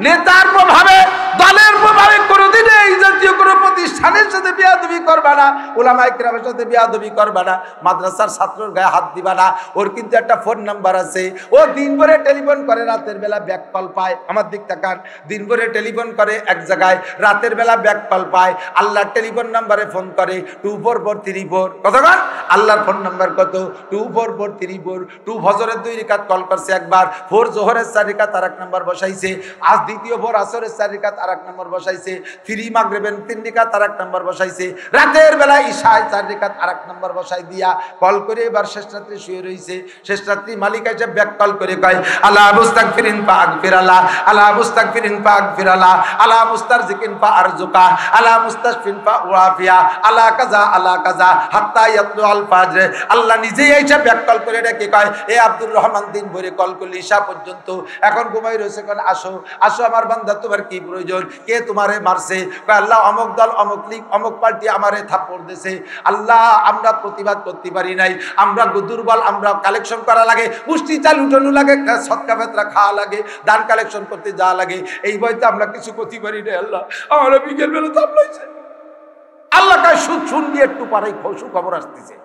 নেতার প্রভাবে, দলের প্রভাবে কোনোদিন এই জাতীয় কোনো প্রতিষ্ঠানের সাথে বেয়াদবি করবা না, উলামায়ে কেরামের সাথে বেয়াদবি করবা না, মাদ্রাসার ছাত্রর গায়ে হাত দিবা না। ওর কিন্তু একটা ফোন নাম্বার আছে, ও দিনভরে টেলিফোন করে, রাতের বেলা ব্যাক কল পায়। আমার দিক তাকান, দিনভরে টেলিফোন করে এক জায়গায়, রাতের বেলা ব্যাক কল পায়। আল্লাহর টেলিফোন নাম্বারে ফোন করে 24434। কতক্ষণ? আল্লাহর ফোন নাম্বার কত? 24434। 2 ফজরের 2 রাকাত কল করছে একবার, 4 জোহরের 4 রাকাত আরেক নাম্বার বসাইছে, আজ দ্বিতীয় ভোর আসরের 4 রাকাত আরেক নাম্বার বসাইছে, 3 মাগরিবের 3 রাকাত আরেক নাম্বার বসাইছে, রাতের বেলা ইশায় 4 রাকাত আরেক নাম্বার বসাই দিয়া কল করে এবার শেষ রাত্রে শুয়ে রইছে। শেষ রাত্রি মালিক এসে ব্যাক কল করে কয়, আলা মুস্তাগফিরিন ফাগফির আলা, আলা মুস্তাগফিরিন ফাগফির আলা, আলা মুস্তারজিকিন ফারজুকা, আলা মুস্তাশফিন ফাওয়াফিয়া, আলা কাজা আলা কাজা হাত্তা ইয়াতলু আল ফাজর। আল্লাহ নিজেই এসে ব্যাক কল করে ডেকে কয়, এ আব্দুর রহমান, দিন ভরে কল করলি ঈশা পর্যন্ত, এখন ঘুমাই রয়েছে, কোন আসো আসো আমার বান্দা, তোমার কি প্রয়োজন? কে তোমারে মারছে? কয় আল্লাহ অমুক দল, অমুক লীগ, অমুক পার্টি আমারে থাপ্পড় দিয়েছে। আল্লাহ আমরা প্রতিবাদ করতে পারি নাই, আমরা দুর্বল, আমরা কালেকশন করা লাগে, পুষ্টি চাল উঠানো লাগে, সদকা ফেতরা খাওয়া লাগে, দান কালেকশন করতে যাওয়া লাগে, এই বইতে আমরা কিছু করতে পারি না। আল্লাহ আমার বিকেল বেলা তাপ লাগছে। আল্লাহ কয় সুদ শুনবি একটু পারে, খবর আসতেছে,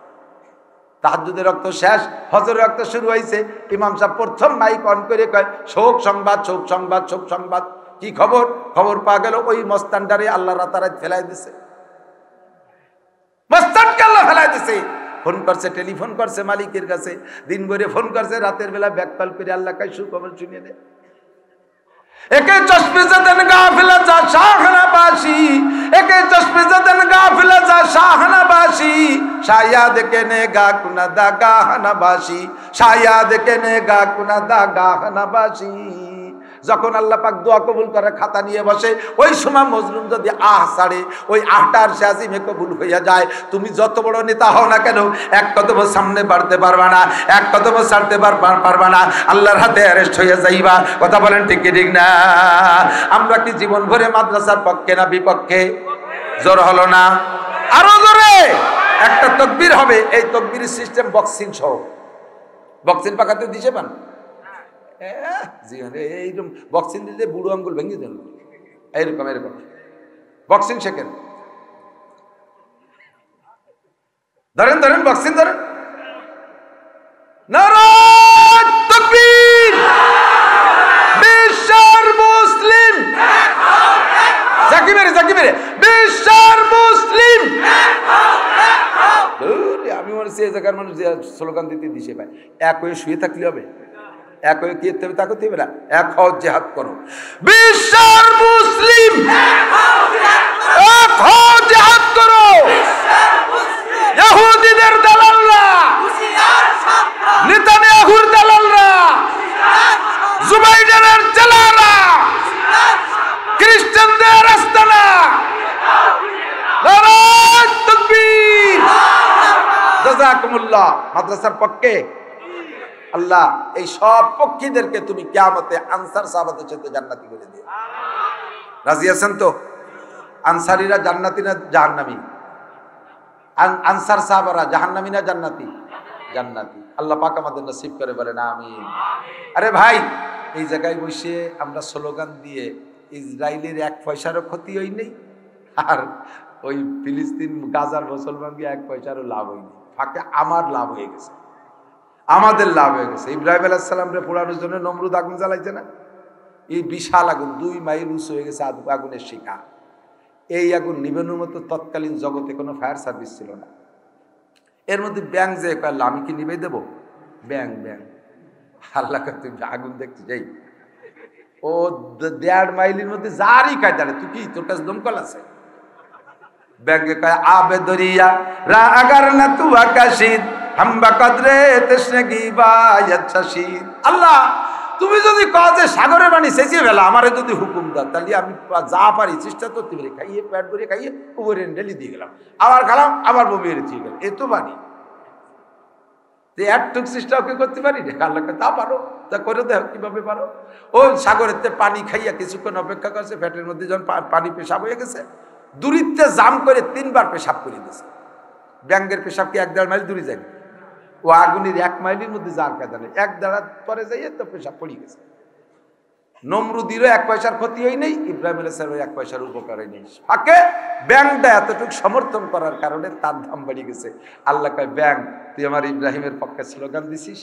তাহাজ্জুদের রক্ত শেষ, ফজরের রক্ত শুরু হয়েছে। ইমাম সাহেব প্রথম মাইক অন করে কয়, শোক সংবাদ, শোক সংবাদ, শোক সংবাদ। কি খবর? খবর পাওয়া গেল ওই মস্তানটারে আল্লাহ রাতারাত ফেলাই দিছে, মস্তানকে আল্লাহ ফেলাই দিছে। ফোন করছে, টেলিফোন করছে মালিকের কাছে, দিন ভরে ফোন করছে, রাতের বেলা ব্যাক কল করে আল্লাহ কয় সুখবর শুনিয়ে দে। একে চশমে জাদেন গাফিলা যা শাহনাবাসী, একে চশমে জাদেন গাফিলা যা শাহনাবাসী, শায়াদ কেনে গা কুনা দা গাহনাবাসী, শায়াদ কেনে গা কুনা দা গাহনাবাসী। যখন আল্লাহ পাক দোয়া কবুল করে খাতা নিয়ে বসে, ওই সময় মজলুম যদি আহ ছাড়ে, ওই আহটার সে আজিমে কবুল হইয়া যায়। তুমি যত বড় নেতা হও না কেন, এক কদম সামনে বাড়তে পারবা না, এক কদম ছাড়তে পারবা না, আল্লাহর হাতে অ্যারেস্ট হয়ে যাইবা। কথা বলেন ঠিক কি ঠিক না? আমরা কি জীবন ভরে মাদ্রাসার পক্ষে না বিপক্ষে? জোর হলো না? আরো জোরে একটা তাকবীর হবে। এই তাকবীরের সিস্টেম বক্সিং সহ, বক্সিং পাকাতে দিছে পান এইরকম বক্সিং দিলে বুড়ো আঙ্গুল ভেঙে দেন, এইরকম এরকম বক্সিং শেখেন। ধরেন ধরেন বক্সিং ধরেন, নারায়ে তাকবীর, বিশ্বের মুসলিম, জাকি মেরে বিশ্বের মুসলিম। আমি মনে হচ্ছে এই জায়গার মানুষ স্লোগান দিতে দিছে ভাই, এক হয়ে শুয়ে থাকলে হবে? এক হয়ে কি হবে? তা করতে হবে না, এক হও জিহাদ করো। বিশ্বের মুসলিম এক হও জিহাদ করো। ইহুদিদের দালালরা, নেতানিয়াহুর দালালরা, জুবাইরের চেলারা, খ্রিস্টানদের আস্তানা, নারায়ে তাকবীর, জাযাকুমুল্লাহ। মাদ্রাসার পক্ষে আল্লাহ এই সব পক্ষীদেরকে তুমি কিয়ামতে আনসার সাহাবাদের সাথে জান্নাতি করে দিও। রাজি আছেন তো? আনসারীরা জান্নাতি না জাহান্নামী? আনসার সাহাবারা জাহান্নামী না জান্নাতি? জান্নাতি। আল্লাহ পাক আমাদের নসিব করে বলেন আমিন। আরে ভাই, এই জায়গায় বসে আমরা স্লোগান দিয়ে ইসরায়েলের 1 পয়সারও ক্ষতি হই নেই, আর ওই ফিলিস্তিন গাজার মুসলমানকে 1 পয়সারও লাভ হয়নি। ফাঁকে আমার লাভ হয়ে গেছে, আমাদের লাভ হয়ে গেছে। ইব্রাহিম আলাইহিস সালামরে পোড়ানোর জন্য নমরুদ আগুন জ্বালাইছে না? এই বিশাল আগুন 2 মাইল উঁচু হয়ে গেছে, আগুনের শিখা। এই আগুন নিবানোর মতো তৎকালীন জগতে কোনো ফায়ার সার্ভিস ছিল না। এর মধ্যে ব্যাং যে কইল, আমি কি নিবে দেবো? ব্যাং আল্লাহ তুমি আগুন দেখতে যাই, ও 1.5 মাইলের মধ্যে যারই কায় দাঁড়ে, তুই কি তোর কাছে দমকল আছে? ব্যাংকে কয় আবে দরিয়া রা আগার না তু আকাশিদ হাম্বা কদরে তৃষ্ণগি বায়াচ্ছাশিদ। আল্লাহ তুমি যদি কও যে সাগরের পানি সেচিয়ে ফেলা, আমারে যদি হুকুম দাও, তাহলে আমি যা পারি চেষ্টা করতে পারি, খাইয়ে পেট ভরে খাইয়ে উপরে ঢেলে দিয়ে গেলাম, আবার খেলাম, আবার বমি এড়ে দিয়ে গেলাম, এ তো পারি। একটুক চেষ্টাও কি করতে পারি না? আল্লাহকে তা পারো, তা করে দেখো কিভাবে পারো। ও সাগরের পানি খাইয়া কিছুক্ষণ অপেক্ষা করছে, পেটের মধ্যে যখন পানি পেশাব হয়ে গেছে, দূরিত্বে জাম করে 3 বার পেশাব করে দিয়েছে। ব্যাঙ্গের পেশাব কি 1.5 মাইল দূরে যায়? ও আগুনের 1 মাইলের মধ্যে যার কাজ নেই, 1 দাঁড়া পরে যাইয়ে তো পেশাব পড়ে গেছে। নমরুদিরও 1 পয়সার ক্ষতি হয় নাই, ইব্রাহিম আলাইহিস সালামের 1 পয়সার উপকার হয় নাই। ফাঁকে ব্যাংকটা এতটুকু সমর্থন করার কারণে তার দাম বেড়ে গেছে। আল্লাহ কয়, ব্যাংক তুই আমার ইব্রাহিমের পক্ষে স্লোগান দিছিস,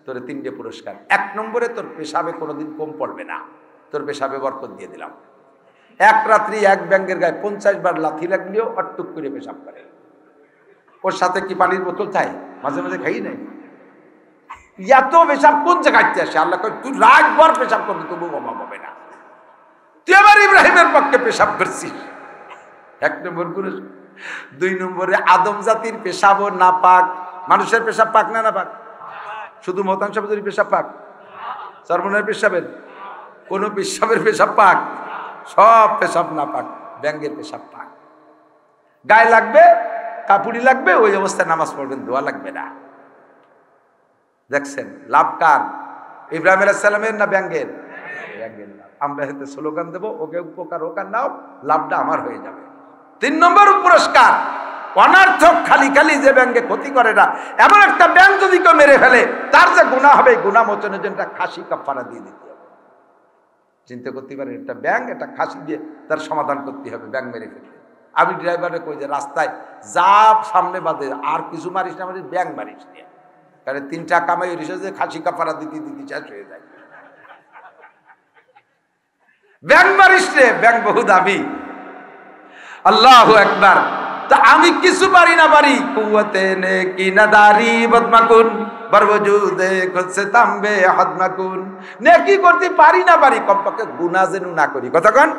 তোরে 3টে পুরস্কার। 1 নম্বরে তোর পেশাবে কোনোদিন কম পড়বে না, তোর পেশাবে বরকত দিয়ে দিলাম। এক রাত্রি এক ব্যাংকের গায়ে 50 বার লাথি লাগলেও অট্টুক করে পেশাব করে। ওর সাথে কি পানির বোতল চাই? মাঝে মাঝে খাই নাই। এত পেশাব কোন জায়গায় আসে? আল্লাহ কয়, তুই রাতভর পেশাব করবি তবু অভাব হবে না। তুই আমার ইব্রাহিমের পক্ষে পেশাব করছিস, 1 নম্বর পুরস্কার। 2 নম্বরে আদম জাতির পেশাবও না পাক। মানুষের পেশাব পাক না পাক? শুধু মহতাম সাহেবের পেশাব পাক? সর্বনের পেশাবের কোন পেশাবের পেশাব পাক? সব পেশাব না পাক। ব্যাঙ্গের পেশাব পাক। গায়ে লাগবে, কাপুড়ি লাগবে, ওই অবস্থায় নামাজ পড়বেন, দোয়া লাগবে না। দেখছেন লাভ কার? ইব্রাহিম আলাইহিস সালামের না ব্যাঙ্গের? ব্যাঙ্গের লাভ। আমরা এতে স্লোগান দেবো, ওকে উপকার হোক আর নাও, লাভটা আমার হয়ে যাবে। 3 নম্বর পুরস্কার, অনার্থক খালি খালি যে ব্যাংকে ক্ষতি করে না, এমন একটা ব্যাংক যদি কেউ মেরে ফেলে, তার যে গুনাহ হবে, গুনাহ মোচনের জন্য একটা খাসি কাফারা দিয়ে দিতে হবে। চিন্তা করতে পারেন, একটা ব্যাংক একটা খাসি দিয়ে তার সমাধান করতে হবে ব্যাংক মেরে ফেললে। আমি ড্রাইভারে কই যে রাস্তায় যা সামনে বাদে আর কিছু মারিস না, মারিস ব্যাংক মারিস নিয়ে, কারণ 3টা কামাই হয়েছে যে খাসি কাফারা দিতে দিতে শেষ হয়ে যায়। ব্যাংক মারিস রে, ব্যাংক বহু দামি। আল্লাহু আকবার। তা আমি কিছু পারি না পারি, কুওয়াতে নে কি নাদারি বদমাকুন বরওজুদে খুদসে তামবে হদমাকুন। নেকি করতে পারি না পারি, কমপক্ষে গুনাহ যেন না করি। কতক্ষণ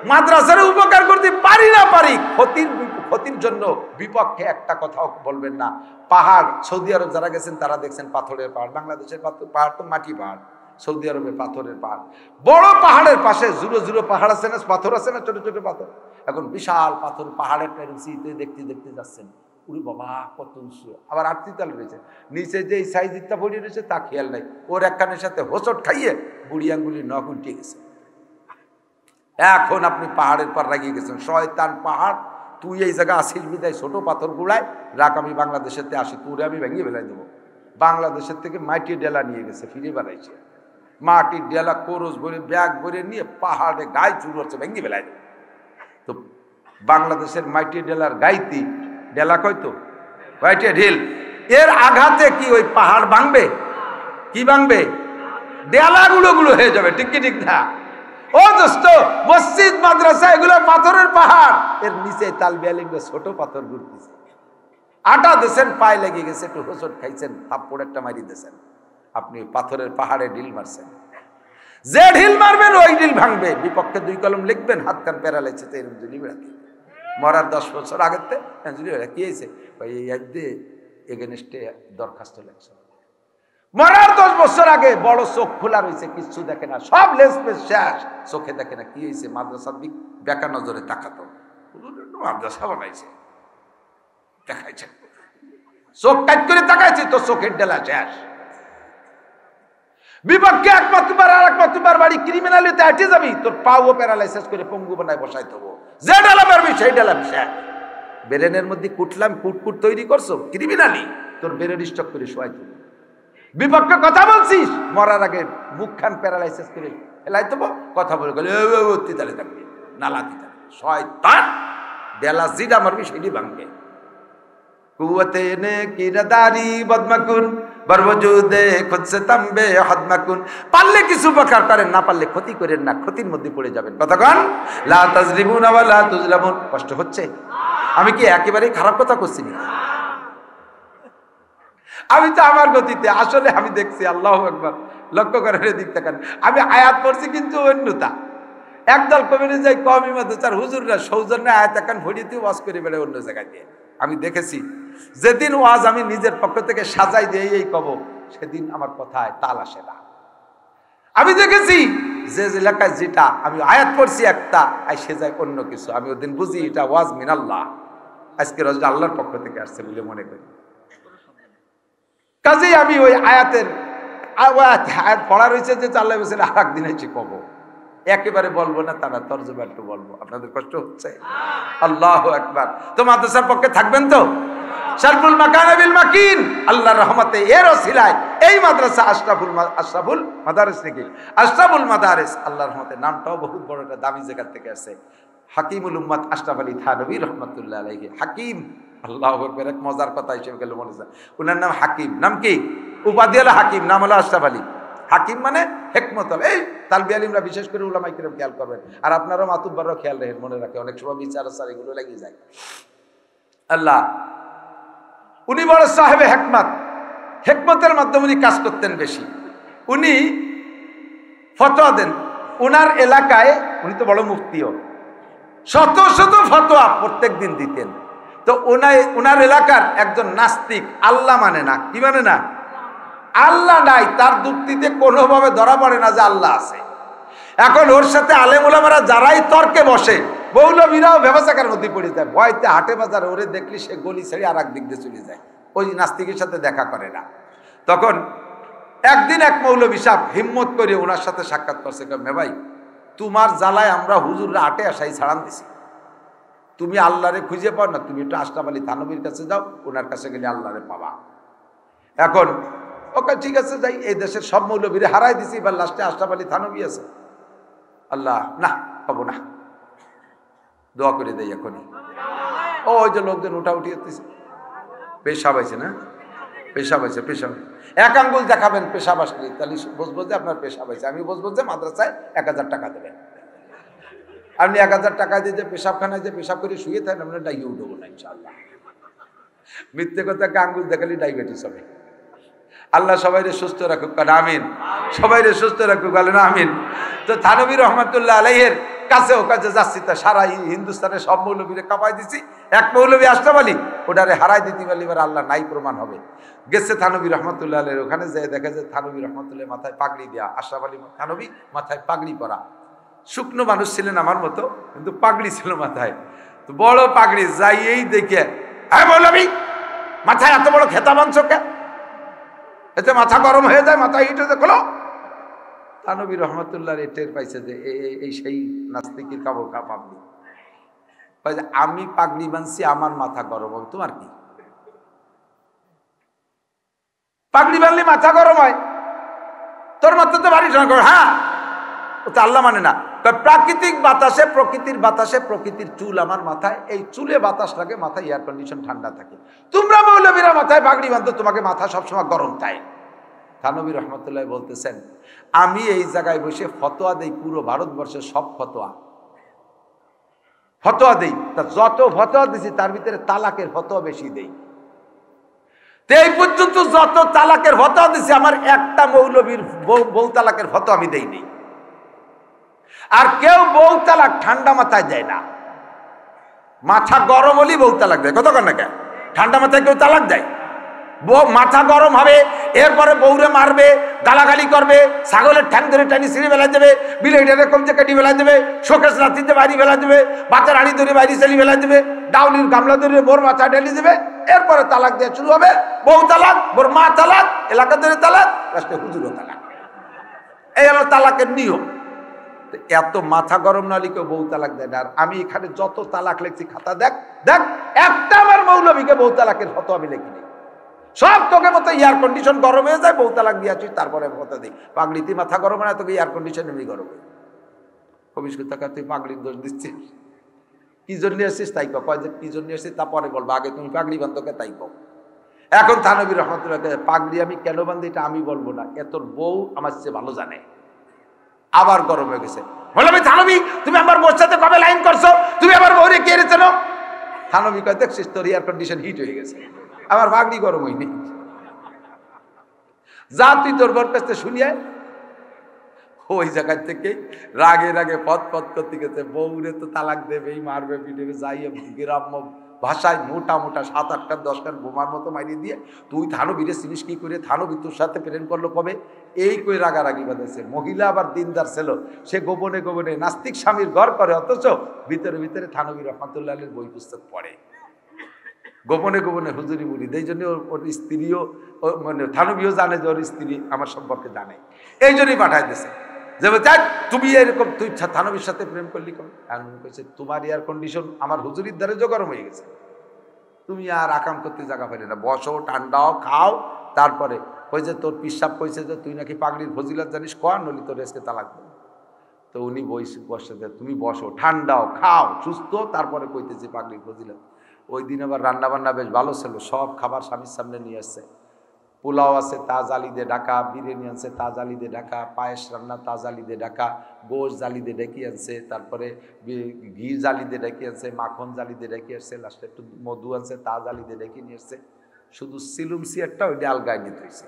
মাদ্রাসার উপকার করতে পারি না পারি, ক্ষতির জন্য বিপক্ষে একটা কথাও বলবেন না। পাহাড়, সৌদি আরব যারা গেছেন তারা দেখছেন পাথরের পাহাড়। বাংলাদেশের পাহাড় তো মাটি পাহাড়, সৌদি আরবে পাথরের পাহাড়। বড় পাহাড়ের পাশে জুড়ো জুড়ো পাহাড় আছে না, পাথর আছে না, ছোট ছোট পাথর। এখন বিশাল পাথর পাহাড়ের উঁচুতে দেখতে দেখতে যাচ্ছেন, উড়ি বাবা কত উঁচু, আবার 8 তাল রয়েছে, নিচে যে সাইজটা পড়ে রয়েছে তা খেয়াল নাই। ওর একখানের সাথে হোঁচট খাইয়ে বুড়ি আঙ্গুলি নখ উল্টে গেছে। এখন আপনি পাহাড়ের পর রাগিয়ে গেছেন, শয়তান পাহাড়, তুই এই জায়গা আসিস বিদায় ছোট পাথর গুড়ায় রাখ, আমি বাংলাদেশেতে আসি, তোরে আমি ভেঙে ফেলাই দেবো। বাংলাদেশের থেকে মাটির ডেলা নিয়ে গেছে, ফিরে বেড়াইছে। মাটির ডেলা কোরস ভরে ব্যাগ ভরে নিয়ে পাহাড়ে গায়ে চুর হচ্ছে, ভেঙে ফেলাই দেবো। তো বাংলাদেশের মাটির ডেলার গাইতি ডেলা কয়তো মাটির ঢিল, এর আঘাতে কি ওই পাহাড় ভাঙবে? কি ভাঙবে? ডেলাগুলো হয়ে যাবে। ঠিক কি ঠিক না? ও দোস্ত, মসজিদ মাদ্রাসা এগুলো পাথরের পাহাড়, এর নিচে তালবিয়ালিঙ্গ ছোট পাথর ঘুরতেছে। আটা দেশেন, পায়ে লেগে গেছে, একটু হোঁচট খাইছেন, থাপ্পড় একটা মারি দিয়েছেন, আপনি পাথরের পাহাড়ে ঢিল মারছেন। যে ঢিল মারবেন ওই ঢিল ভাঙবে। বিপক্ষে 2 কলম লিখবেন, হাত কান প্যারালাইসিস, এরকম ঝুলি বেড়াতে। মরার 10 বছর আগের ঝুলি বেড়া কি হয়েছে, এই একদিন এগেনস্টে দরখাস্ত লেখছে। মরার 10 বছর আগে বড় চোখ খোলা রয়েছে, কিচ্ছু দেখে না, সব লেন্স পেস শেষ, চোখে দেখে না। কি হয়েছে? মাদ্রাসার দিক বেকা নজরে তাকাতো, মাদ্রাসা বানাইছে, দেখাইছে, চোখ কাজ করে তাকাইছে, তো চোখের ডেলা শেষ। বিপক্ষে একমাত্রবার আর একমাত্রবার বাড়ি ক্রিমিনালিতে আটে যাবি, তোর পাও প্যারালাইসিস করে পঙ্গু বানায় বসাই দেবো। যে ডেলা পারবি সেই ডেলা শেষ। ব্রেনের মধ্যে কুটলাম কুটকুট তৈরি করছো, ক্রিমিনালি তোর ব্রেন স্টক করে শোয়াই দেবো। বিপক্ষে কথা বলছিস, মরার আগে মুখখান প্যারালাইসিস করে ফেলাই দেবো, কথা বলে গেলে তিতালে থাকবে, নালা তিতালে। শয়তান, ডেলা জিডা মারবি সেটি ভাঙবে। কুওয়াতে নে কি নাদারি বদমাকুন বরওজুদে খুদসে তামবে হদমাকুন। পারলে কিছু উপকার করেন, না পারলে ক্ষতি করেন না, ক্ষতির মধ্যে পড়ে যাবেন। কতক্ষণ লা তাজলিমুনা ওয়া লা তুজলামুন। কষ্ট হচ্ছে? আমি কি একেবারেই খারাপ কথা করছি না? আমি তো আমার গতিতে, আসলে আমি দেখছি, আল্লাহু আকবার, লক্ষ্য করার দিক তাকান, আমি আয়াত পড়ছি কিন্তু অন্যতা। একদল কমিটি যাই কওমি মাদ্রাসার হুজুররা সৌজন্যে আয়াত একান ভরিতে ওয়াজ করে বেড়ে অন্য জায়গায় দিয়ে। আমি দেখেছি যেদিন ওয়াজ আমি নিজের পক্ষ থেকে সাজাই দিয়ে এই কব, সেদিন আমার কথায় তাল আসে না। আমি দেখেছি যে এলাকায় যেটা আমি আয়াত পড়ছি একটা, আর সে যায় অন্য কিছু। আমি ওদিন বুঝি এটা ওয়াজ মিনাল্লাহ, আজকে রজটা আল্লাহর পক্ষ থেকে আসছে বলে মনে করি। কাজেই আমি ওই আয়াতের আয়াত পড়া রয়েছে যে আল্লাহ বলছেন আর একদিন এসে কব, একেবারে বলবো না, তারা তর্জমা একটু বলবো। আপনাদের কষ্ট হচ্ছে? আল্লাহু আকবার। তো মাদ্রাসার পক্ষে থাকবেন তো? শারফুল মাকান বিল মাকিন, আল্লাহর রহমতে এর ওসিলায় এই মাদ্রাসা আশরাফুল মাদারিস নাকি আশরাফুল মাদারিস, আল্লাহর রহমতে নামটাও বহুত বড় একটা দামি জায়গা থেকে আছে। হাকিমুল উম্মাত আশরাফ আলী থানভী রহমাতুল্লাহ আলাইহি। হাকিম, আল্লাহু আকবার, এক মজার কথা হিসেবে গেল মনে হয়। ওনার নাম হাকিম, নাম কি? উপাধি হলো হাকিম, নাম হলো আশরাফ আলী। হাকিম মানে হেকমত। এই তালবি আলিমরা বিশেষ করে উলামায়ে কিরাম খেয়াল করবেন, আর আপনারাও মাতুব্বাররাও খেয়াল রাখেন, মনে রাখে, অনেক সময় বিচার আচার এগুলো লেগে যায়। আল্লাহ, উনি বড় সাহেবে হেকমত, হেকমতের মাধ্যমে উনি কাজ করতেন বেশি। উনি ফতোয়া দেন উনার এলাকায়, উনি তো বড় মুফতিও, শত শত ফতোয়া প্রত্যেক দিন দিতেন। তো উনার এলাকার একজন নাস্তিক, আল্লাহ মানে না, কি মানে না, আল্লাহ নাই, তার যুক্তিতে কোনোভাবে ধরা পড়ে না যে আল্লাহ আছে। এখন ওর সাথে আলেম ওলামারা যারাই তর্কে বসে, মৌলবীরাও ব্যবসাকার মধ্যে পড়ে যায়, ভয়তে হাটে বাজারে ওরে দেখলি সে গলি ছেড়ে আর এক দিক দিয়ে চলে যায়, ওই নাস্তিকের সাথে দেখা করে না। তখন একদিন এক মৌলবী সাহেব হিম্মত করে ওনার সাথে সাক্ষাৎ করছে, মে ভাই, তোমার জ্বালায় আমরা হুজুররা আটে আসাই ছাড়ান দিছি, তুমি আল্লাহরে খুঁজে পাও না, তুমি একটু আশরাফ আলী থানভীর কাছে যাও, ওনার কাছে গেলে আল্লাহরে পাবা। এখন ওকে ঠিক আছে যাই, এই দেশের সব মৌলবীরে হারাই দিছি, এবার লাস্টে আশরাফ আলী থানভী আছে। আল্লাহ না পাবো না, দোয়া করে দেয় এখনই। ওই যে লোকজন উঠা উঠি হতেছে, পেশাব হয়েছে না, পেশাব হয়েছে, পেশাব এক আঙ্গুল দেখাবেন পেশাব আসলে, তাহলে বুঝবো যে আপনার পেশাব হয়েছে। আমি বুঝবো যে মাদ্রাসায় 1000 টাকা দেবেন। আপনি 1000 টাকা দিয়ে যে পেশাবখানায় যে পেশাব করে শুয়ে থাকেন, আমরা ডাইয়ে উঠবো না ইনশাআল্লাহ। মিথ্যে কথা আঙ্গুল দেখালে ডায়াবেটিস হবে। আল্লাহ সবাইরে সুস্থ রাখুক, আমিন। সবাইরে সুস্থ রাখুক, বলেন আমিন। তো থানভী রহমাতুল্লাহ আলাইহির কাছে ও কাছে যাচ্ছি, তা সারা হিন্দুস্তানের সব মৌলবীরে কাঁপাই দিছি, এক মৌলবী আশরাফ আলী ওটারে হারাই দিতে পারলে এবার আল্লাহ নাই প্রমাণ হবে। গেছে থানভী রহমাতুল্লাহ আলাইহির ওখানে, যেয়ে দেখা যায় থানভী রহমাতুল্লাহ মাথায় পাগড়ি দেয়া, আশরাফ আলী থানভী মাথায় পাগড়ি পরা। শুকনো মানুষ ছিলেন আমার মতো, কিন্তু পাগড়ি ছিল মাথায়, তো বড় পাগড়ি। যাইয়েই দেখে, হ্যাঁ মৌলবী, মাথায় এত বড় খেতা মাংস কে, এতে মাথা গরম হয়ে যায়, মাথা হিট হয়ে খোলো। থানভী রহমাতুল্লাহ টের পাইছে যে এই সেই নাস্তিকের কাবড় খা পাগড়ি। আমি পাগড়ি বানছি, আমার মাথা গরম হবে, তোমার কি? পাগড়ি বানলে মাথা গরম হয়, তোর মাথা তো ভারী ঠান্ডা করে। হ্যাঁ, ও তো আল্লাহ মানে না। প্রাকৃতিক বাতাসে, প্রকৃতির বাতাসে, প্রকৃতির চুল আমার মাথায়, এই চুলে বাতাস লাগে, মাথায় এয়ার কন্ডিশন ঠান্ডা থাকে। তোমরা মৌলবীরা মাথায় পাগড়ি বাঁধো, তোমাকে মাথা সবসময় গরম থাকে। থানভী রহমতুল্লাহ বলতেছেন, আমি এই জায়গায় বসে ফতোয়া দেই, পুরো ভারতবর্ষের সব ফতোয়া দেই, তা যত ফতোয়া দিছি তার ভিতরে তালাকের ফতোয়া বেশি দেই। এই পর্যন্ত যত তালাকের ফতোয়া দিছি, আমার একটা মৌলবীর বউ তালাকের ফতোয়া আমি দেইনি। আর কেউ বউ তালাক ঠান্ডা মাথায় দেয় না, মাথা গরম হলেই বউ তালাক দেয়। কতক্ষণ না, কেন ঠান্ডা মাথায় কেউ তালাক দেয়? মাথা গরম হবে, এরপরে বউরে মারবে, গালাগালি করবে, ছাগলের ঠ্যাং ধরে টানি ছিঁড়ে বেলা দেবে, বিলেটের কমছে কাটি বেলা দেবে, শোকেশ রাত্রিতে বাড়ি বেলা দেবে, বাচ্চার হাড়ি ধরে বাইরে চালি বেলা দেবে, ডাউনির গামলা ধরে বোর মাথা ঢেলে দেবে, এরপরে তালাক দেওয়া শুরু হবে। বউ তালাক, বোর মা তালাক, এলাকা ধরে তালাক, লাস্টে হুজুরও তালাক। এই হলো তালাকের নিয়ম। এত মাথা গরম না হলে কেউ বউ তালাক দেয় না। আর আমি এখানে যত তালাক লিখছি, খাতা দেখ দেখ, একটা আমার মৌলবীকে বউ তালাকের ফতোয়া আমি লিখিনি। সব তোকে মতো এয়ার কন্ডিশন গরম হয়ে যায়, বউ তালাক দিয়েছিস, তারপরে কথা দিই পাগড়িতে মাথা গরম হয় না, তোকে এয়ার কন্ডিশন এমনি গরম হয়। কবিষ্কর টাকা তুই পাগড়ির দোষ দিচ্ছিস, কি জন্য এসেছিস তাই কয়, যে কি জন্য এসেছিস তা পরে বলবো, আগে তুমি পাগড়ি বান্ধবকে তাই কও। এখন থানভী রহমতুল্লাহ, পাগড়ি আমি কেন বান্ধি এটা আমি বলবো না, এত বউ আমার চেয়ে ভালো জানে। আবার গরম হয়ে গেছে, বললাম থানভী, তুমি আমার বউর সাথে কবে লাইন করছো, তুমি আমার বউরে কে রেছো? থানভী কয়, দেখছিস তোর এয়ার কন্ডিশন হিট হয়ে গেছে, আমার পাগড়ি গরম হয়নি। যা তুই তোর বউর কাছে শুনিয়ে। ওই জায়গা থেকে রাগে রাগে পথ করতে গেছে, বউরে তো তালাক দেবেই, মারবে, পিটবে, যাইয়ে গ্রাম্য ভাষায় মোটা মোটা 7-8 কান 10 কান বোমার মতো মারিয়ে দিয়ে, তুই থানভীরে চিনিস কি করে, থানভী তোর সাথে প্রেম করলো কবে, এই কই রাগারাগি বাঁধেছে। মহিলা আবার দিনদার ছিল, সে গোপনে গোপনে নাস্তিক স্বামীর ঘর করে, অথচ ভিতরে ভিতরে থানভী রহমাতুল্লাহ আলাইহির বই পুস্তক পড়ে, গোপনে গোপনে হুজুরি মুরিদ। এই জন্য ওর স্ত্রীও, মানে থানভীও জানে যে ওর স্ত্রী আমার সম্পর্কে জানে, এই জন্যই পাঠাই দিয়েছে যে তুমি এরকম, তুই থানভীর সাথে প্রেম করলি কবে? কইছে, তোমার এয়ার কন্ডিশন আমার হুজুরির দ্বারে গরম হয়ে গেছে, তুমি আর আকাম করতে জায়গা পাইলে না, বসো, ঠান্ডাও খাও, তারপরে ওই যে তোর পিসাব কইছে যে তুই নাকি পাগড়ির ফজিলত জানিস, কর নলি তোর আজকে তালাক দেব। তো উনি বসে, তুমি বসো, ঠান্ডাও, খাও, সুস্থ, তারপরে কইতেছি পাগড়ির ফজিলত। ওই দিন আবার রান্না বান্না বেশ ভালো ছিল, সব খাবার স্বামীর সামনে নিয়ে আসছে। পোলাও আছে তাজ আলি দিয়ে ঢাকা, বিরিয়ানি আনছে তাজ আলি দিয়ে ঢাকা, পায়েস রান্না তাজ আলি দিয়ে ঢাকা, গোশ জালি দিয়ে ডেকে আনছে, তারপরে ঘি জালি দিয়ে ডেকে আনছে, মাখন জালি দিয়ে ডেকে আসছে, লাস্টে একটু মধু আনছে তাজ আলি দিয়ে ডেকে নিয়ে আসছে। শুধু সিলুম সিয়ারটা ওইটা আলগায় নিতে হয়েছে।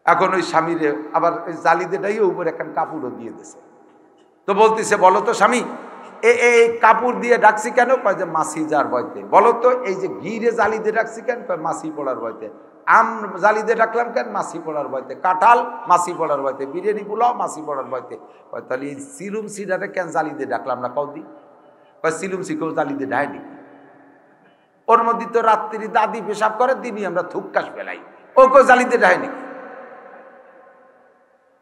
এখন ওই স্বামীরে আবার ওই জালি দিয়ে ডাইয়ে উপরে একটা কাপড়ও দিয়ে দিছে। তো বলতেছে, বলো তো স্বামী এই কাপড় দিয়ে ডাকছি কেন? কয় যে মাছি যার ভয়তে। বলো তো এই যে ঘিরে জালি দিয়ে ডাকছি কেন? কয় মাছি পড়ার ভয়তে। আম জালি দিয়ে ডাকলাম কেন? মাছি পড়ার ভয়তে। কাঁঠাল মাছি পড়ার ভয়তে। বিরিয়ানি পোলাও মাছি পড়ার ভয়তে। কয় তাহলে এই সিলুম সিডারে কেন জালি দিয়ে ডাকলাম না কৌদি? কয় সিলুম সিকেও জালি দিয়ে ডায়নি। ওর মধ্যে তো রাত্রি দাদি পেশাব করে, দিনই আমরা থুককাশ ফেলাই, ও কেউ জালি দিয়ে ডায়নি।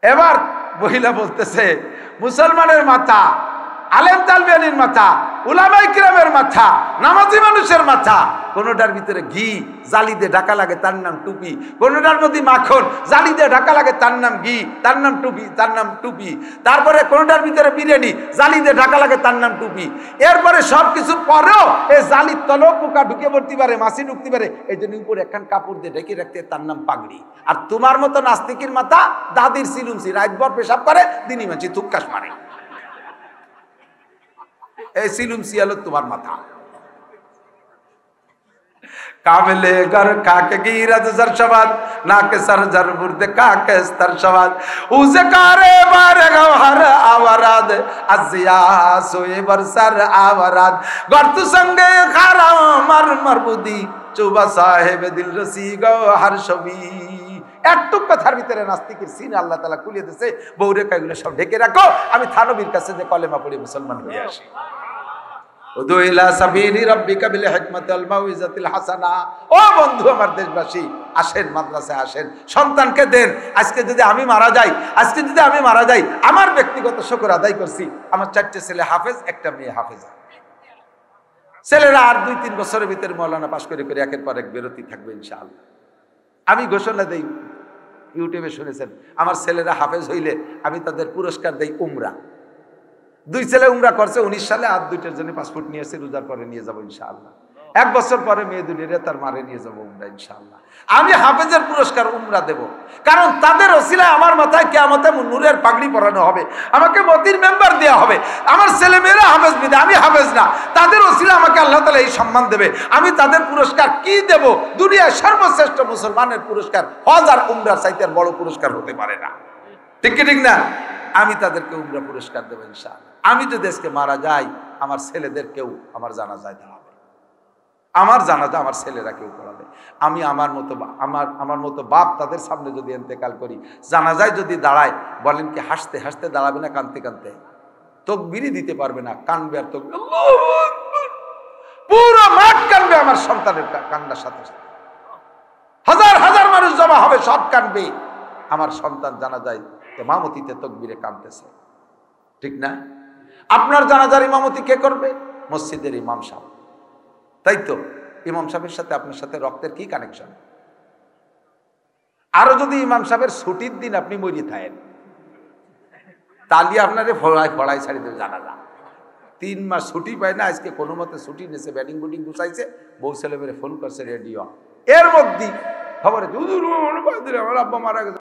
এবার মহিলা বলতেছে, মুসলমানের মাথা, আলেম তালবিয়ানির মাথা, উলামায়ে কিরামের মাথা, নামাজি মানুষের মাথা, কোনোটার ভিতরে ঘি জালি দিয়ে ঢাকা লাগে তার নাম টুপি, কোনোটার মধ্যে মাখন জালি দিয়ে ঢাকা লাগে তার নাম ঘি, তার নাম টুপি, তার নাম টুপি। তারপরে কোনোটার ভিতরে বিরিয়ানি জালি দিয়ে ঢাকা লাগে তার নাম টুপি। এরপরে সব কিছুর পরেও এই জালির তলেও পোকা ঢুকে পড়তে পারে, মাছি ঢুকতে পারে, এই জন্য উপরে একখান কাপড় দিয়ে ঢেকে রাখতে তার নাম পাগড়ি। আর তোমার মতো নাস্তিকের মাথা দাদির সিলুমসি, রাতভর পেশাব করে, দিনই মাছি থুক্কাস মারে। এই সিলুম সিয়ালো তোমার মাথা। কামেলে গর কাকে গিরাজ জরশবাদ নাকে সর জর বুরদে কাকে স্তর শবাদ উজে কারে বারে গহর আওরাদ আজিয়া সোয়ে বরসর আওরাদ গর্ত সঙ্গে খারা মর মরবুদি চুবা সাহেব দিল রসি গহর ছবি। একটু কথার ভিতরে নাস্তিকের সিন আল্লাহ তাআলা খুলে দিয়েছে। বউরে কয়গুলো সব ঢেকে রাখো, আমি থানবীর কাছে যে কলেমা পড়ে মুসলমান হয়ে আসি। উদু ইলা সাবিলি রাব্বিকা বিল হিকমাতি ওয়াল মাউইজাতিল হাসানা। ও বন্ধু আমার দেশবাসী, আসেন মাদ্রাসায় আসেন, সন্তানকে দেন। আজকে যদি আমি মারা যাই, আমার ব্যক্তিগত শুকর আদায় করছি, আমার 4টে ছেলে হাফেজ, একটা মেয়ে হাফেজা। ছেলেরা আর 2-3 বছরের ভিতরে মাওলানা পাশ করে একের পর এক বেরোতে থাকবে ইনশাআল্লাহ। আমি ঘোষণা দেই, ইউটিউবে শুনেছেন, আমার ছেলেরা হাফেজ হইলে আমি তাদের পুরস্কার দেই উমরা। 2 ছেলে উমরা করছে 19 সালে, আর 2টার জন্য পাসপোর্ট নিয়ে এসে রোজার পরে নিয়ে যাবো ইনশাআল্লাহ। 1 বছর পরে মেয়ে দুনিয়ারে তার মারে নিয়ে যাবো উমরা ইনশাআল্লাহ। আমি হাফেজের পুরস্কার উমরা দেব, কারণ তাদের ওসিলায় আমার মাথায় কিয়ামতে নূরের পাগড়ি পরানো হবে, আমাকে মতির মেম্বার দেওয়া হবে। আমার ছেলে মেয়েরা হাফেজ বিদে, আমি হাফেজ না, তাদের ওসিলায় আমাকে আল্লাহ তাআলা এই সম্মান দেবে। আমি তাদের পুরস্কার কি দেব? দুনিয়ার সর্বশ্রেষ্ঠ মুসলমানের পুরস্কার হজ আর উমরার চাইতে আর বড় পুরস্কার হতে পারে না। ঠিক কি ঠিক না? আমি তাদেরকে উমরা পুরস্কার দেবো ইনশাআল্লাহ। আমি যদি আজকে মারা যাই, আমার ছেলেদেরকেও আমার জানাজায় দাঁড়াবে, আমার জানাজা আমার ছেলেরা কেউ করাবে। আমি আমার মতো বাপ তাদের সামনে যদি ইন্তেকাল করি, জানাজায় যদি দাঁড়ায়, বলেন কি হাসতে হাসতে দাঁড়াবে না কাঁদতে কাঁদতে? তাকবীরই দিতে পারবে না, কানবে আর তাকবীর, পুরো মাঠ কানবে আমার সন্তানের কান্নার সাথে সাথে। হাজার হাজার মানুষ জমা হবে, সব কানবে, আমার সন্তান জানাজায় ইমামতিতে তাকবীরে কাঁদতেছে। ঠিক না? আপনার জানাজার ইমামতি কে করবে? মসজিদের ইমাম সাহেব। তাই তো, ইমাম সাহেবের সাথে আপনার সাথে রক্তের কি কানেকশন? আরো যদি ইমাম সাহেবের ছুটির দিন আপনি মরিয়ে থাকেন, তাহলে আপনারে ফড়াই ছাড়ি দেবে জানাজা। 3 মাস ছুটি পায় না, আজকে কোনো মতে ছুটি নিয়েছে, ব্যাটিং বুটিং গুছাইছে, বউ ছেলে মেরে ফোন করছে রেডিও, এর মধ্যে খবরে আমার আব্বা মারা গেছে।